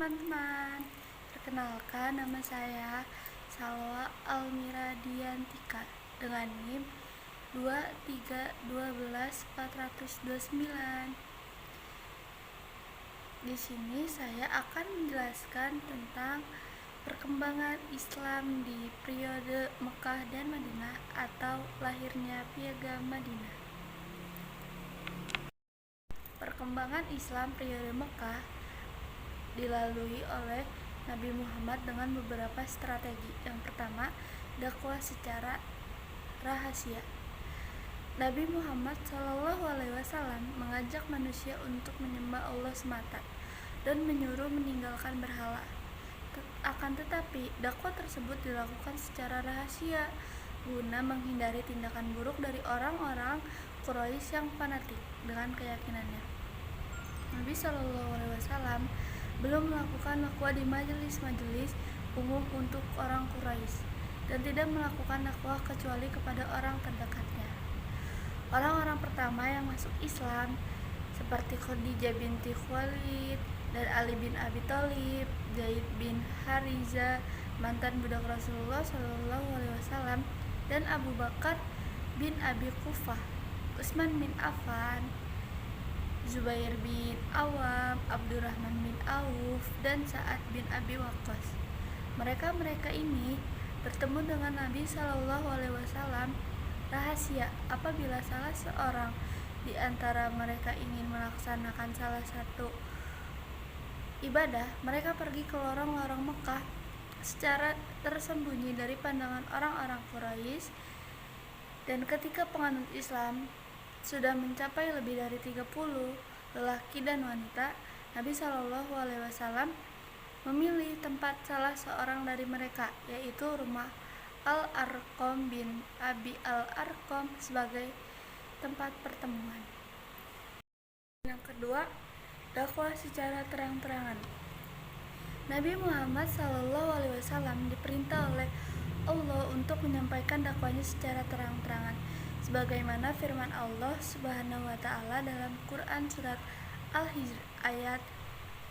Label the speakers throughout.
Speaker 1: Teman-teman, perkenalkan nama saya Salwa Almiradiantika dengan NIM 2312429. Di sini saya akan menjelaskan tentang perkembangan Islam di periode Mekah dan Madinah atau lahirnya Piagam Madinah. Perkembangan Islam periode Mekah dilalui oleh Nabi Muhammad dengan beberapa strategi. Yang pertama, dakwah secara rahasia. Nabi Muhammad SAW mengajak manusia untuk menyembah Allah semata dan menyuruh meninggalkan berhala. Akan tetapi, dakwah tersebut dilakukan secara rahasia guna menghindari tindakan buruk dari orang-orang Quraisy yang fanatik dengan keyakinannya. Nabi SAW belum melakukan dakwah di majelis-majelis umum untuk orang Quraisy dan tidak melakukan dakwah kecuali kepada orang terdekatnya. Orang-orang pertama yang masuk Islam seperti Khadijah binti Khuwailid dan Ali bin Abi Thalib, Zaid bin Haritha, mantan budak Rasulullah SAW, dan Abu Bakar bin Abi Quhafah, Utsman bin Affan, Zubair bin Awam, Abdurrahman bin Auf, dan Sa'ad bin Abi Waqqas. Mereka ini bertemu dengan Nabi SAW rahasia. Apabila salah seorang di antara mereka ingin melaksanakan salah satu ibadah, mereka pergi ke lorong-lorong Mekah secara tersembunyi dari pandangan orang-orang Quraisy, dan ketika penganut Islam sudah mencapai lebih dari 30 lelaki dan wanita, Nabi SAW memilih tempat salah seorang dari mereka, yaitu rumah Al-Arqam bin Abi Al-Arqam, sebagai tempat pertemuan. Yang kedua, dakwah secara terang-terangan. Nabi Muhammad SAW diperintah oleh Allah untuk menyampaikan dakwahnya secara terang-terangan, sebagaimana firman Allah Subhanahu wa taala dalam Quran surat Al-Hijr ayat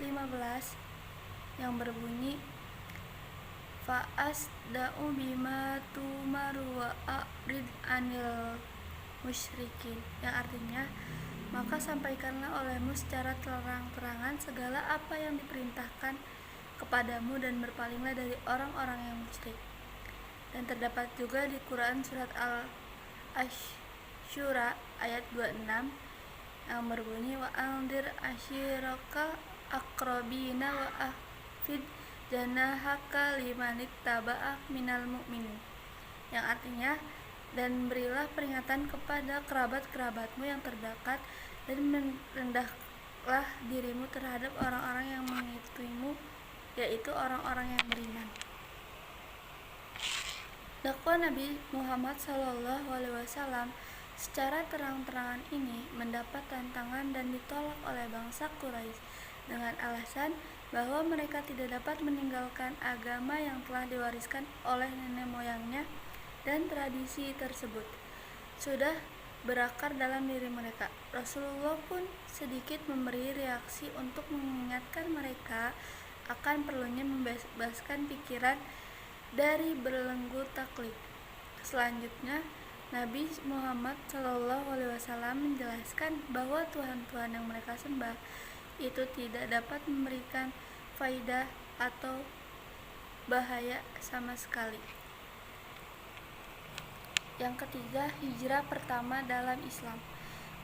Speaker 1: 15 yang berbunyi, fa'asda'u bima tumaru wa a'rid 'anil musyrikin, yang artinya, maka sampaikanlah olehmu secara terang-terangan segala apa yang diperintahkan kepadamu dan berpalinglah dari orang-orang yang musyrik. Dan terdapat juga di Quran surat Al-Ash-Shura ayat 26 yang berbunyi, wa anzir ashirakal aqrabina wa ahfid janahaka limanittaba'ak minal mu'minin, yang artinya, dan berilah peringatan kepada kerabat-kerabatmu yang terdekat dan merendahlah dirimu terhadap orang-orang yang mengikutimu, yaitu orang-orang yang beriman. Dakwah Nabi Muhammad SAW secara terang-terangan ini mendapat tantangan dan ditolak oleh bangsa Quraisy dengan alasan bahwa mereka tidak dapat meninggalkan agama yang telah diwariskan oleh nenek moyangnya, dan tradisi tersebut sudah berakar dalam diri mereka. Rasulullah pun sedikit memberi reaksi untuk mengingatkan mereka akan perlunya membebaskan pikiran dari belenggu taklid. Selanjutnya, Nabi Muhammad SAW menjelaskan bahwa Tuhan-Tuhan yang mereka sembah itu tidak dapat memberikan faidah atau bahaya sama sekali. Yang ketiga, hijrah pertama dalam Islam.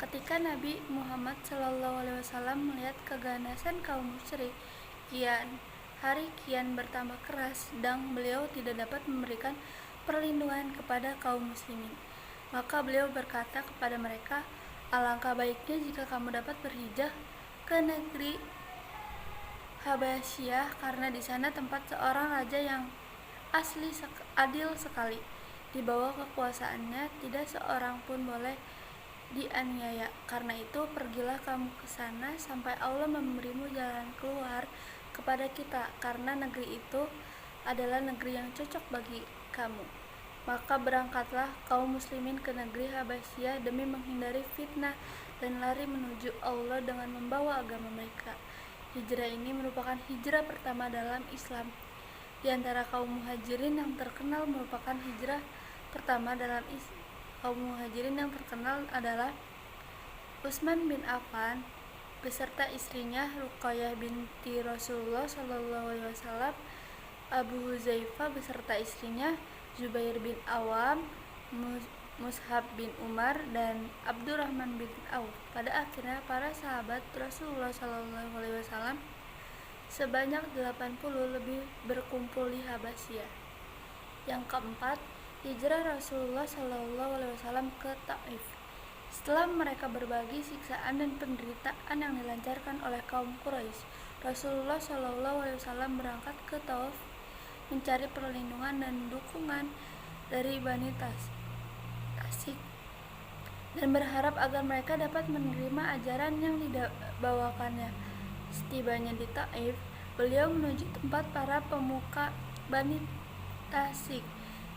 Speaker 1: Ketika Nabi Muhammad SAW melihat keganasan kaum musyrik, hari kian bertambah keras, dan beliau tidak dapat memberikan perlindungan kepada kaum muslimin. Maka beliau berkata kepada mereka, alangkah baiknya jika kamu dapat berhijrah ke negeri Habasyah, karena di sana tempat seorang raja yang adil sekali. Di bawah kekuasaannya tidak seorang pun boleh dianiaya. Karena itu pergilah kamu ke sana sampai Allah memberimu jalan keluar kepada kita, karena negeri itu adalah negeri yang cocok bagi kamu. Maka berangkatlah kaum muslimin ke negeri Habasyah demi menghindari fitnah dan lari menuju Allah dengan membawa agama mereka, Hijrah ini merupakan hijrah pertama dalam Islam. Di antara kaum muhajirin yang terkenal adalah Utsman bin Affan beserta istrinya Ruqayyah binti Rasulullah SAW, Abu Hudzaifah beserta istrinya Zubair bin Awam, Mus'hab bin Umar, dan Abdurrahman bin Auf. Pada akhirnya para sahabat Rasulullah SAW sebanyak 80 lebih berkumpul di Habasyah. Yang keempat, hijrah Rasulullah SAW ke Taif. Setelah mereka berbagi siksaan dan penderitaan yang dilancarkan oleh kaum Quraisy, Rasulullah SAW berangkat ke Taif mencari perlindungan dan dukungan dari Bani Tasik dan berharap agar mereka dapat menerima ajaran yang dibawakannya. Setibanya di Taif, beliau menuju tempat para pemuka Bani Tasik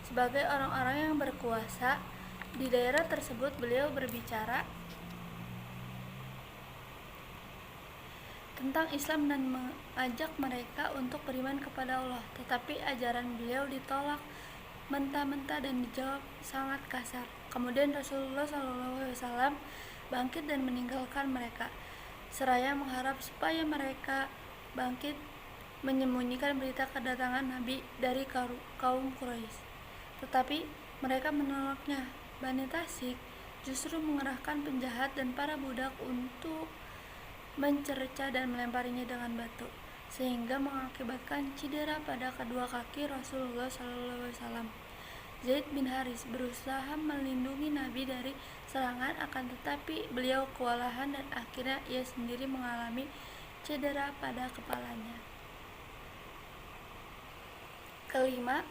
Speaker 1: sebagai orang-orang yang berkuasa di daerah tersebut. Beliau berbicara tentang Islam dan mengajak mereka untuk beriman kepada Allah, tetapi ajaran beliau ditolak mentah-mentah dan dijawab sangat kasar. Kemudian Rasulullah SAW bangkit dan meninggalkan mereka, seraya mengharap supaya mereka bangkit menyembunyikan berita kedatangan Nabi dari kaum Quraisy. Tetapi mereka menolaknya. Bani Tasik justru mengerahkan penjahat dan para budak untuk mencerca dan melemparinya dengan batu, sehingga mengakibatkan cedera pada kedua kaki Rasulullah SAW. Zaid bin Haris berusaha melindungi Nabi dari serangan, akan tetapi beliau kewalahan dan akhirnya ia sendiri mengalami cedera pada kepalanya. Kelima,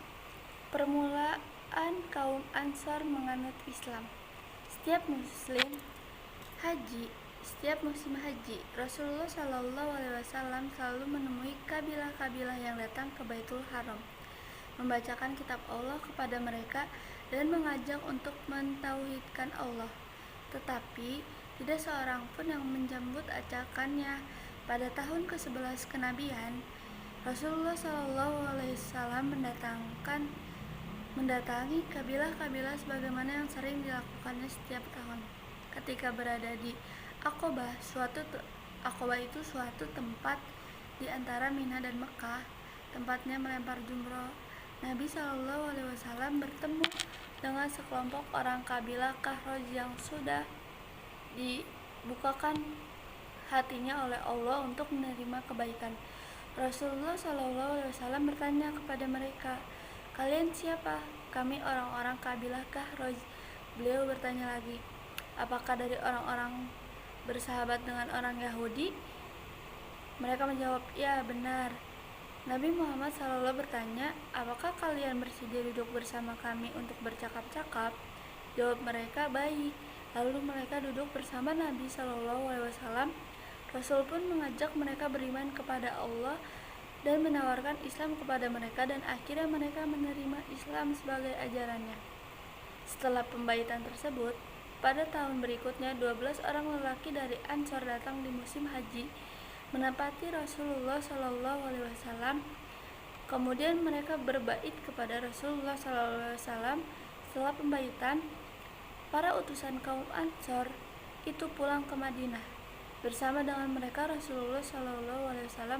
Speaker 1: permulaan kaum Ansar menganut Islam. Setiap musim haji, Rasulullah SAW selalu menemui kabilah-kabilah yang datang ke Baitul Haram, membacakan kitab Allah kepada mereka dan mengajak untuk mentauhidkan Allah. Tetapi tidak seorang pun yang menjemput ajakannya. Pada tahun ke-11 kenabian, Rasulullah SAW mendatangi kabilah-kabilah sebagaimana yang sering dilakukannya setiap tahun. Ketika berada di Aqabah itu suatu tempat di antara Mina dan Mekah, tempatnya melempar jumroh, Nabi SAW bertemu dengan sekelompok orang kabilah Khahraj yang sudah dibukakan hatinya oleh Allah untuk menerima kebaikan. Rasulullah SAW bertanya kepada mereka, "Kalian siapa?" "Kami orang-orang kabilah Khahraj." Beliau bertanya lagi, "Apakah dari orang-orang bersahabat dengan orang Yahudi?" Mereka menjawab, "Ya, benar." Nabi Muhammad SAW bertanya, "Apakah kalian bersedia duduk bersama kami untuk bercakap-cakap?" Jawab mereka, "Baik." Lalu mereka duduk bersama Nabi SAW. Rasul pun mengajak mereka beriman kepada Allah dan menawarkan Islam kepada mereka, dan akhirnya mereka menerima Islam sebagai ajarannya. Setelah pembaitan tersebut, pada tahun berikutnya 12 orang lelaki dari Ansor datang di musim haji menempati Rasulullah SAW. Kemudian mereka berbait kepada Rasulullah SAW. Setelah pembaitan, para utusan kaum Ansor itu pulang ke Madinah. Bersama dengan mereka, Rasulullah SAW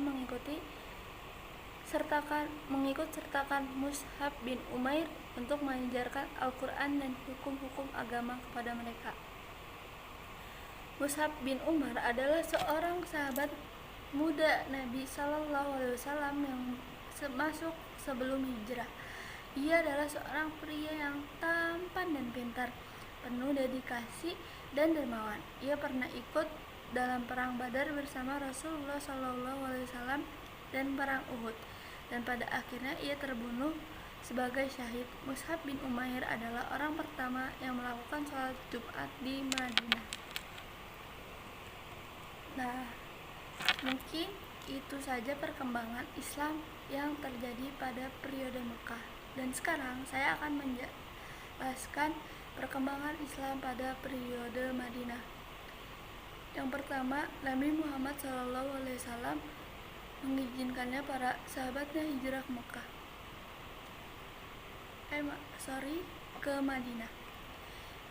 Speaker 1: mengikut sertakan Mus'hab bin Umair untuk mengajarkan Al-Quran dan hukum-hukum agama kepada mereka. Mus'hab bin Umar adalah seorang sahabat muda Nabi SAW yang masuk sebelum hijrah. Ia adalah seorang pria yang tampan dan pintar, penuh dedikasi dan dermawan. Ia pernah ikut dalam perang Badar bersama Rasulullah SAW dan perang Uhud, dan pada akhirnya ia terbunuh sebagai syahid. Mus'hab bin Umair adalah orang pertama yang melakukan sholat Jumat di Madinah. Nah, mungkin itu saja perkembangan Islam yang terjadi pada periode Mekah. Dan sekarang saya akan menjelaskan perkembangan Islam pada periode Madinah. Yang pertama, Nabi Muhammad SAW mengizinkannya para sahabatnya hijrah ke Mekah. ke Madinah.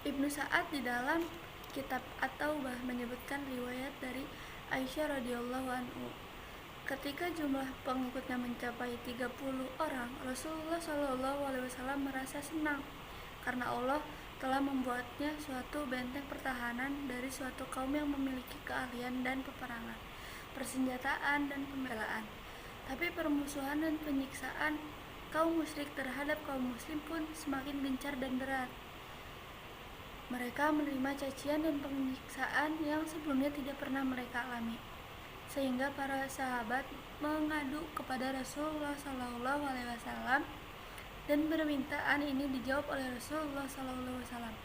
Speaker 1: Ibnu Sa'ad di dalam kitab At-Taubah menyebutkan riwayat dari Aisyah radhiyallahu anhu. Ketika jumlah pengikutnya mencapai 30 orang, Rasulullah SAW merasa senang karena Allah telah membuatnya suatu benteng pertahanan dari suatu kaum yang memiliki keahlian dan peperangan, persenjataan dan pembelaan. Tapi permusuhan dan penyiksaan kaum musyrik terhadap kaum muslim pun semakin gencar dan berat. Mereka menerima cacian dan penyiksaan yang sebelumnya tidak pernah mereka alami, sehingga para sahabat mengadu kepada Rasulullah SAW dan permintaan ini dijawab oleh Rasulullah SAW.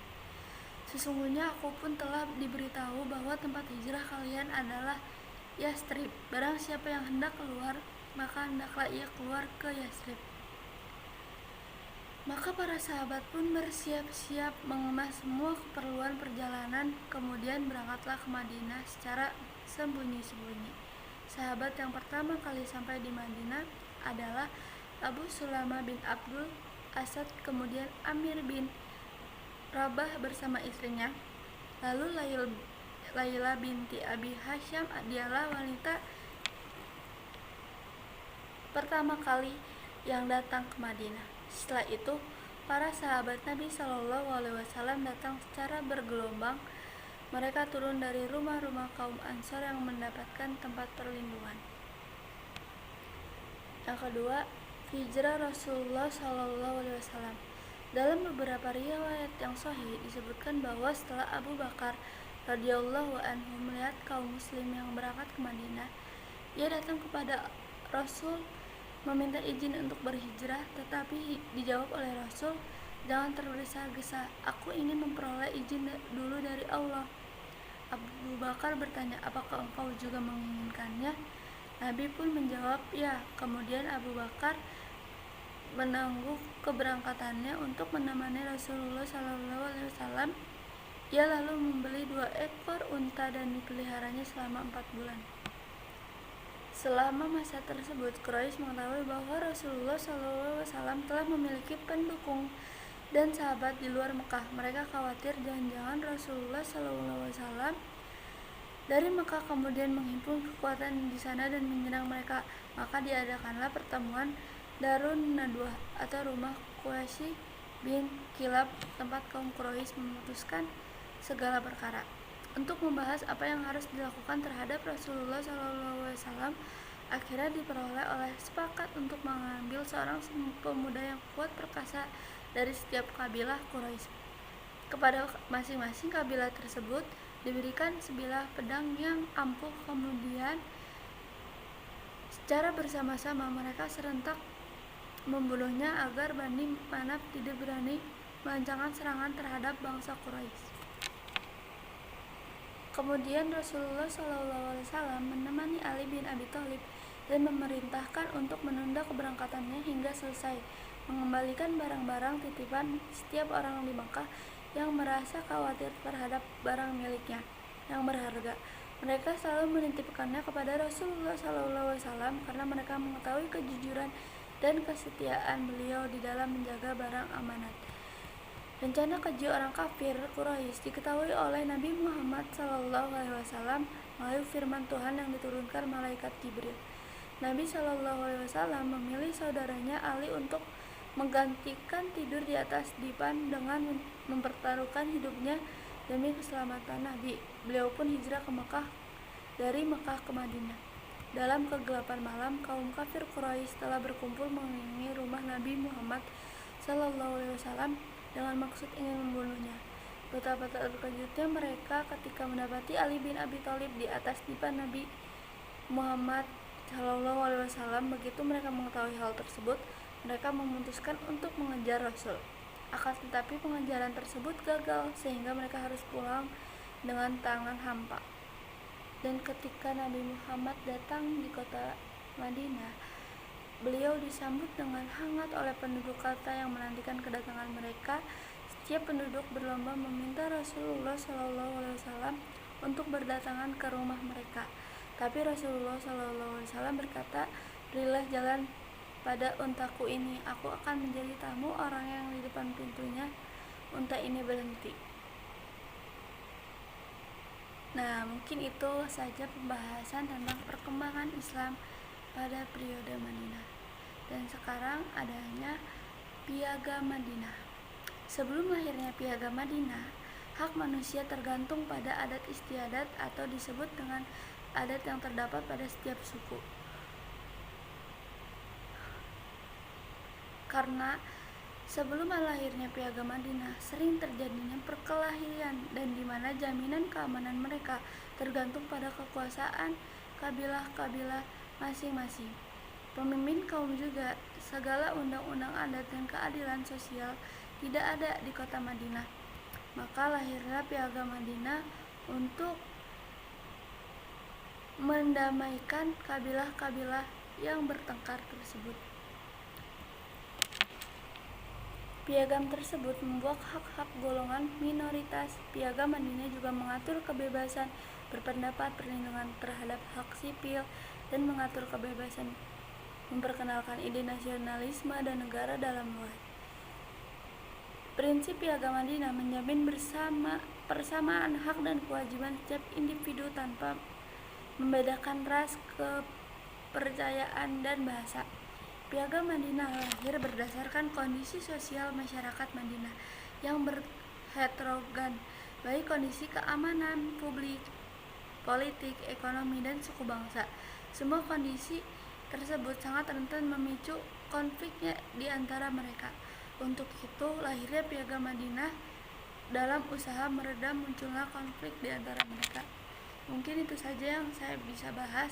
Speaker 1: Sesungguhnya aku pun telah diberitahu bahwa tempat hijrah kalian adalah Yastrib. Barang siapa yang hendak keluar, maka hendaklah ia keluar ke Yastrib. Maka para sahabat pun bersiap-siap mengemas semua keperluan perjalanan, kemudian berangkatlah ke Madinah secara sembunyi-sembunyi. Sahabat yang pertama kali sampai di Madinah adalah Abu Sulama bin Abdul Asad, kemudian Amir bin Rabah bersama istrinya, lalu Laila binti Abi Hasyam, dialah wanita pertama kali yang datang ke Madinah. Setelah itu, para sahabat Nabi SAW datang secara bergelombang. Mereka turun dari rumah-rumah kaum Ansor yang mendapatkan tempat perlindungan. Yang kedua, hijrah Rasulullah SAW. Dalam beberapa riwayat yang sahih disebutkan bahwa setelah Abu Bakar radhiyallahu anhu melihat kaum muslim yang berangkat ke Madinah, ia datang kepada Rasul meminta izin untuk berhijrah, tetapi dijawab oleh Rasul, "Jangan tergesa-gesa, aku ingin memperoleh izin dulu dari Allah." Abu Bakar bertanya, "Apakah engkau juga menginginkannya?" Nabi pun menjawab, "Ya." Kemudian Abu Bakar menangguh keberangkatannya untuk menemani Rasulullah SAW. Ia lalu membeli 2 ekor unta dan dipeliharanya selama 4 bulan. Selama masa tersebut, Quraisy mengetahui bahwa Rasulullah SAW telah memiliki pendukung dan sahabat di luar Mekah. Mereka khawatir jangan-jangan Rasulullah SAW dari Mekah kemudian menghimpun kekuatan di sana dan menyerang mereka. Maka diadakanlah pertemuan Darun Nadwah atau rumah Quraisy bin Kilab, tempat kaum Quraisy memutuskan segala perkara. Untuk membahas apa yang harus dilakukan terhadap Rasulullah SAW, akhirnya diperoleh oleh sepakat untuk mengambil seorang pemuda yang kuat perkasa dari setiap kabilah Quraisy. Kepada masing-masing kabilah tersebut diberikan sebilah pedang yang ampuh. Kemudian secara bersama-sama mereka serentak membunuhnya agar Bani Manaf tidak berani melancarkan serangan terhadap bangsa Quraisy. Kemudian Rasulullah SAW menemani Ali bin Abi Thalib dan memerintahkan untuk menunda keberangkatannya hingga selesai, mengembalikan barang-barang titipan setiap orang di Makkah yang merasa khawatir terhadap barang miliknya yang berharga. Mereka selalu menitipkannya kepada Rasulullah SAW karena mereka mengetahui kejujuran dan kesetiaan beliau di dalam menjaga barang amanat. Rencana keji orang kafir Quraisy diketahui oleh Nabi Muhammad SAW melalui firman Tuhan yang diturunkan malaikat Jibril. Nabi SAW memilih saudaranya Ali untuk menggantikan tidur di atas dipan dengan mempertaruhkan hidupnya demi keselamatan Nabi. Beliau pun hijrah ke Mekah dari Mekah ke Madinah. Dalam kegelapan malam, kaum kafir Quraisy telah berkumpul mengelilingi rumah Nabi Muhammad SAW dengan maksud ingin membunuhnya. Betapa terkejutnya mereka ketika mendapati Ali bin Abi Thalib di atas dipan Nabi Muhammad SAW. Begitu mereka mengetahui hal tersebut, mereka memutuskan untuk mengejar Rasul. Akan tetapi pengejaran tersebut gagal sehingga mereka harus pulang dengan tangan hampa. Dan ketika Nabi Muhammad datang di kota Madinah, beliau disambut dengan hangat oleh penduduk kota yang menantikan kedatangan mereka. Setiap penduduk berlomba meminta Rasulullah SAW untuk berdatangan ke rumah mereka. Tapi Rasulullah SAW berkata, "Berilah jalan pada untaku ini, aku akan menjadi tamu orang yang di depan pintunya unta ini berhenti." Nah, mungkin itu saja pembahasan tentang perkembangan Islam pada periode Madinah. Dan sekarang adanya Piagam Madinah. Sebelum lahirnya Piagam Madinah, hak manusia tergantung pada adat istiadat atau disebut dengan adat yang terdapat pada setiap suku. Karena sebelum lahirnya Piagam Madinah, sering terjadinya perkelahian dan di mana jaminan keamanan mereka tergantung pada kekuasaan kabilah-kabilah masing-masing. Pemimpin kaum juga, segala undang-undang adat dan keadilan sosial tidak ada di kota Madinah. Maka lahirlah Piagam Madinah untuk mendamaikan kabilah-kabilah yang bertengkar tersebut. Piagam tersebut membuat hak-hak golongan minoritas. Piagam Madinah juga mengatur kebebasan berpendapat, perlindungan terhadap hak sipil, dan mengatur kebebasan memperkenalkan ide nasionalisme dan negara dalam luas. Prinsip Piagam Madinah menjamin persamaan hak dan kewajiban setiap individu tanpa membedakan ras, kepercayaan, dan bahasa. Piagam Madinah lahir berdasarkan kondisi sosial masyarakat Madinah yang berheterogen, baik kondisi keamanan publik, politik, ekonomi, dan suku bangsa. Semua kondisi tersebut sangat rentan memicu konfliknya di antara mereka. Untuk itu, lahirnya Piagam Madinah dalam usaha meredam munculnya konflik di antara mereka. Mungkin itu saja yang saya bisa bahas.